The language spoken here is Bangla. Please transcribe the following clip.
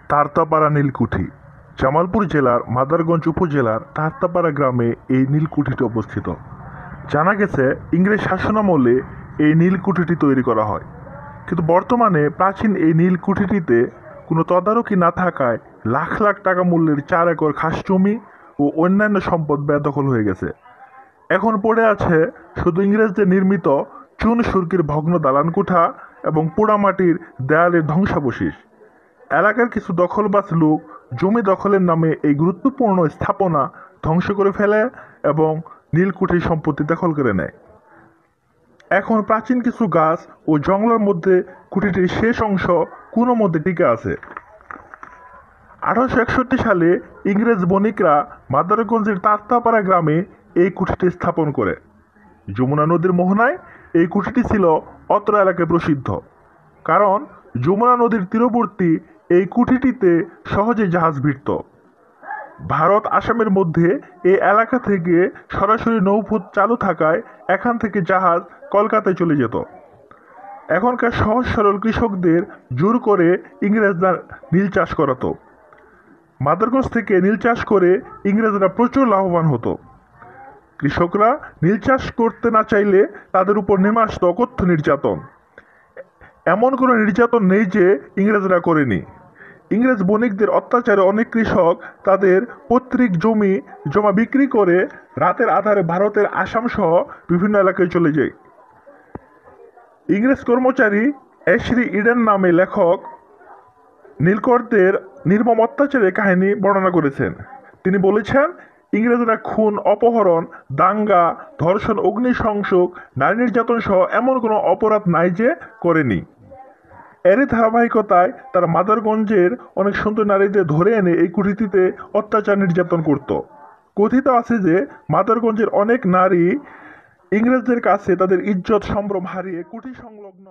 তারতাপাড়া নীলকুঠি জামালপুর জেলার মাদারগঞ্জ উপজেলার তারতাপাড়া গ্রামে এই নীলকুঠিটি অবস্থিত। জানা গেছে ইংরেজ শাসনামলে এই নীলকুঠিটি তৈরি করা হয়, কিন্তু বর্তমানে প্রাচীন এই নীলকুঠিটিতে কোনো তদারকি না থাকায় লাখ লাখ টাকা মূল্যের 4 একর খাস জমি ও অন্যান্য সম্পদ বেদখল হয়ে গেছে। এখন পড়ে আছে শুধু ইংরেজদের নির্মিত চুন সুরকির ভগ্ন দালানকুঠা এবং পোড়ামাটির দেয়ালের ধ্বংসাবশেষ। এলাকার কিছু দখলবাজ লোক জমি দখলের নামে এই গুরুত্বপূর্ণ স্থাপনা ধ্বংস করে ফেলে এবং নীলকুঠির সম্পত্তি দখল করে নেয়। এখন প্রাচীন কিছু গাছ ও জঙ্গলের মধ্যে কুঠিটির শেষ অংশ কোনো মধ্যে টিকে আছে। 1861 সালে ইংরেজ বণিকরা মাদারগঞ্জের তারতাপাড়া গ্রামে এই কুঠিটি স্থাপন করে। যমুনা নদীর মোহনায় এই কুঠিটি ছিল অত্র এলাকায় প্রসিদ্ধ, কারণ যমুনা নদীর তীরবর্তী এই কুঠিটিতে সহজে জাহাজ ভিড়ত। ভারত আসামের মধ্যে এই এলাকা থেকে সরাসরি নৌপথ চালু থাকায় এখান থেকে জাহাজ কলকাতায় চলে যেত। এখনকার সহজ সরল কৃষকদের জোর করে ইংরেজরা নীল চাষ করাতো। মাদারগঞ্জ থেকে নীল চাষ করে ইংরেজরা প্রচুর লাভবান হতো। কৃষকরা নীল চাষ করতে না চাইলে তাদের উপর নেমে আসতো অকথ্য নির্যাতন। এমন কোনো নির্যাতন নেই যে ইংরেজরা করেনি। ইংরেজ বণিকদের অত্যাচারে অনেক কৃষক তাদের পৈতৃক জমি জমা বিক্রি করে রাতের আধারে ভারতের আসাম সহ বিভিন্ন এলাকায় চলে যায়। ইংরেজ কর্মচারী এশরি ইডেন নামে লেখক নীলকরদের নির্মম অত্যাচারের কাহিনী বর্ণনা করেছেন। তিনি বলেছেন, ইংরেজরা খুন, অপহরণ, দাঙ্গা, ধর্ষণ, অগ্নিসংযোগ, নারী নির্যাতন সহ এমন কোনো অপরাধ নাই যে করেনি। এরই ধারাবাহিকতায় তারা মাদারগঞ্জের অনেক সুন্দর নারীদের ধরে এনে এই কুঠিটিতে অত্যাচার নির্যাতন করত। কথিত আছে যে মাদারগঞ্জের অনেক নারী ইংরেজদের কাছে তাদের ইজ্জত সম্ভ্রম হারিয়ে কুঠি সংলগ্ন